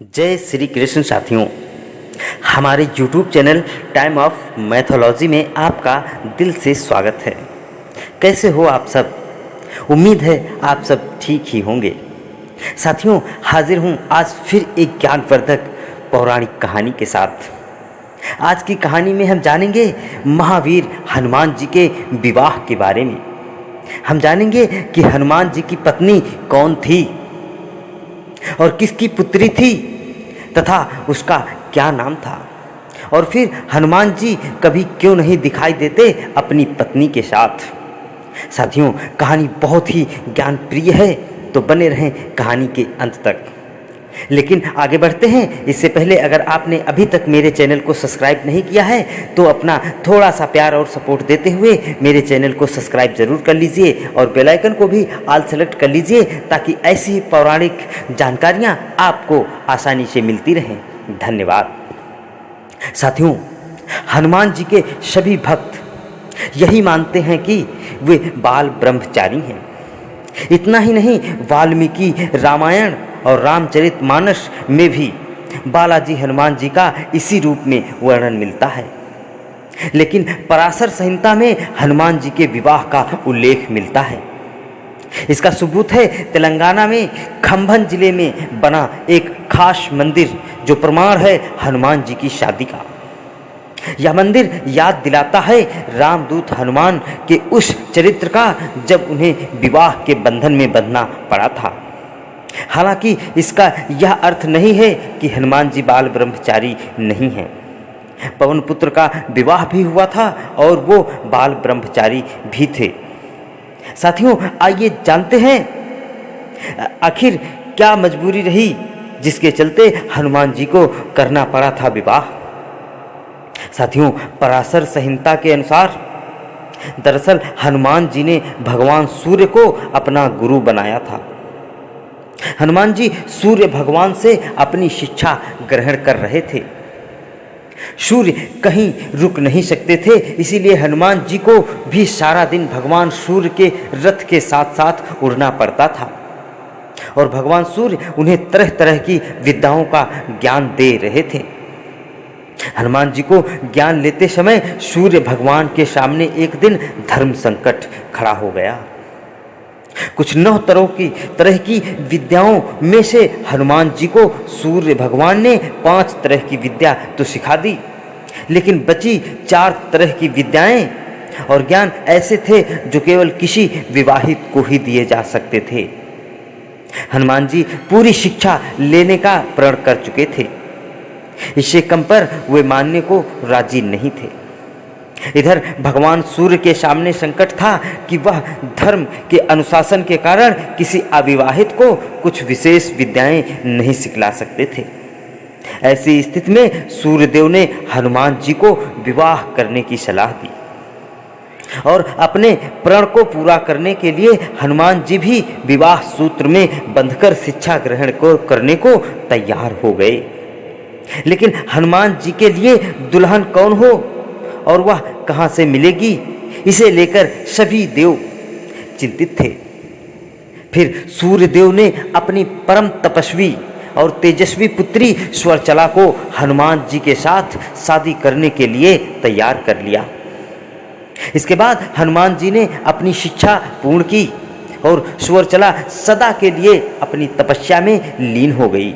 जय श्री कृष्ण साथियों, हमारे YouTube channel time of mythology में आपका दिल से स्वागत है। कैसे हो आप सब? उम्मीद है आप सब ठीक ही होंगे। साथियों, हाजिर हूँ आज फिर एक ज्ञानवर्धक पौराणिक कहानी के साथ। आज की कहानी में हम जानेंगे महावीर हनुमान जी के विवाह के बारे में। हम जानेंगे कि हनुमान जी की पत्नी कौन थी और किसकी पुत्री थी तथा उसका क्या नाम था, और फिर हनुमान जी कभी क्यों नहीं दिखाई देते अपनी पत्नी के साथ। साथियों, कहानी बहुत ही ज्ञान प्रिय है, तो बने रहें कहानी के अंत तक। लेकिन आगे बढ़ते हैं इससे पहले अगर आपने अभी तक मेरे चैनल को सब्सक्राइब नहीं किया है तो अपना थोड़ा सा प्यार और सपोर्ट देते हुए मेरे चैनल को सब्सक्राइब जरूर कर लीजिए और बेल आइकन को भी ऑल सेलेक्ट कर लीजिए, ताकि ऐसी ही पौराणिक जानकारियां आपको आसानी से मिलती रहें। धन्यवाद। साथियों, हनुमान जी के सभी भक्त यही मानते हैं कि वे बाल ब्रह्मचारी हैं। इतना ही नहीं, वाल्मीकि रामायण और रामचरितमानस में भी बालाजी हनुमान जी का इसी रूप में वर्णन मिलता है। लेकिन पराशर संहिता में हनुमान जी के विवाह का उल्लेख मिलता है। इसका सबूत है तेलंगाना में खम्भन जिले में बना एक खास मंदिर, जो प्रमाण है हनुमान जी की शादी का। यह मंदिर याद दिलाता है रामदूत हनुमान के उस चरित्र का जब उन्हें विवाह के बंधन में बंधना पड़ा था। हालांकि इसका यह अर्थ नहीं है कि हनुमान जी बाल ब्रह्मचारी नहीं हैं। पवन पुत्र का विवाह भी हुआ था और वो बाल ब्रह्मचारी भी थे। साथियों, आइए जानते हैं आखिर क्या मजबूरी रही जिसके चलते हनुमान जी को करना पड़ा था विवाह। साथियों, पराशर संहिता के अनुसार दरअसल हनुमान जी ने भगवान सूर्य को अपना गुरु बनाया था। हनुमान जी सूर्य भगवान से अपनी शिक्षा ग्रहण कर रहे थे। सूर्य कहीं रुक नहीं सकते थे, इसीलिए हनुमान जी को भी सारा दिन भगवान सूर्य के रथ के साथ साथ उड़ना पड़ता था और भगवान सूर्य उन्हें तरह तरह की विद्याओं का ज्ञान दे रहे थे। हनुमान जी को ज्ञान लेते समय सूर्य भगवान के सामने एक दिन धर्म संकट खड़ा हो गया। कुछ 9 तरह की विद्याओं में से हनुमान जी को सूर्य भगवान ने 5 तरह की विद्या तो सिखा दी, लेकिन बची 4 तरह की विद्याएं और ज्ञान ऐसे थे जो केवल किसी विवाहित को ही दिए जा सकते थे। हनुमान जी पूरी शिक्षा लेने का प्रण कर चुके थे, इससे कम पर वे मानने को राजी नहीं थे। इधर भगवान सूर्य के सामने संकट था कि वह धर्म के अनुशासन के कारण किसी अविवाहित को कुछ विशेष विद्याएं नहीं सिखला सकते थे। ऐसी स्थिति में सूर्यदेव ने हनुमान जी को विवाह करने की सलाह दी और अपने प्रण को पूरा करने के लिए हनुमान जी भी विवाह सूत्र में बंधकर शिक्षा ग्रहण करने को तैयार हो गए। लेकिन हनुमान जी के लिए दुल्हन कौन हो और वह कहां से मिलेगी, इसे लेकर सभी देव चिंतित थे। फिर सूर्यदेव ने अपनी परम तपस्वी और तेजस्वी पुत्री स्वर्चला को हनुमान जी के साथ शादी करने के लिए तैयार कर लिया। इसके बाद हनुमान जी ने अपनी शिक्षा पूर्ण की और स्वर्चला सदा के लिए अपनी तपस्या में लीन हो गई।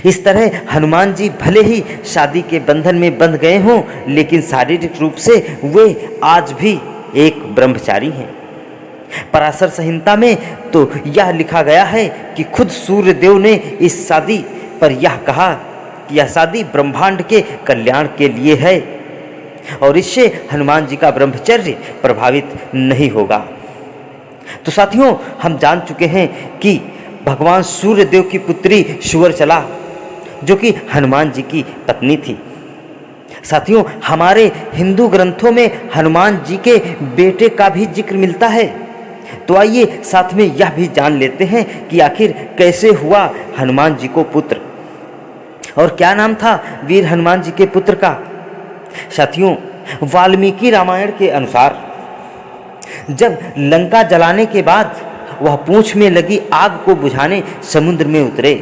इस तरह हनुमान जी भले ही शादी के बंधन में बंध गए हों, लेकिन शारीरिक रूप से वे आज भी एक ब्रह्मचारी हैं। पराशर संहिता में तो यह लिखा गया है कि खुद सूर्यदेव ने इस शादी पर यह कहा कि यह शादी ब्रह्मांड के कल्याण के लिए है और इससे हनुमान जी का ब्रह्मचर्य प्रभावित नहीं होगा। तो साथियों, हम जान चुके हैं कि भगवान सूर्यदेव की पुत्री स्वर्चला, जो कि हनुमान जी की पत्नी थी। साथियों, हमारे हिंदू ग्रंथों में हनुमान जी के बेटे का भी जिक्र मिलता है। तो आइए साथ में यह भी जान लेते हैं कि आखिर कैसे हुआ हनुमान जी को पुत्र और क्या नाम था वीर हनुमान जी के पुत्र का। साथियों, वाल्मीकि रामायण के अनुसार जब लंका जलाने के बाद वह पूंछ में लगी आग को बुझाने समुद्र में उतरे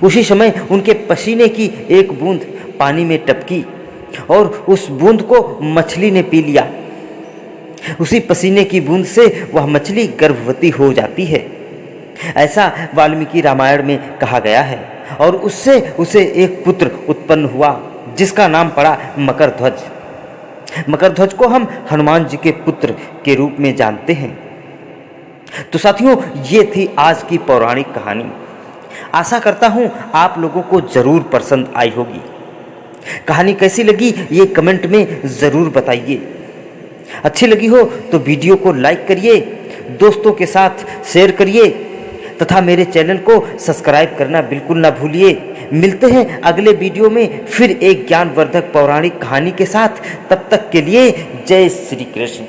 उसी समय उनके पसीने की एक बूंद पानी में टपकी और उस बूंद को मछली ने पी लिया। उसी पसीने की बूंद से वह मछली गर्भवती हो जाती है, ऐसा वाल्मीकि रामायण में कहा गया है। और उससे उसे एक पुत्र उत्पन्न हुआ जिसका नाम पड़ा मकरध्वज। मकरध्वज को हम हनुमान जी के पुत्र के रूप में जानते हैं। तो साथियों, ये थी आज की पौराणिक कहानी। आशा करता हूँ आप लोगों को ज़रूर पसंद आई होगी। कहानी कैसी लगी ये कमेंट में ज़रूर बताइए। अच्छी लगी हो तो वीडियो को लाइक करिए, दोस्तों के साथ शेयर करिए तथा मेरे चैनल को सब्सक्राइब करना बिल्कुल ना भूलिए। मिलते हैं अगले वीडियो में फिर एक ज्ञानवर्धक पौराणिक कहानी के साथ। तब तक के लिए जय श्री कृष्ण।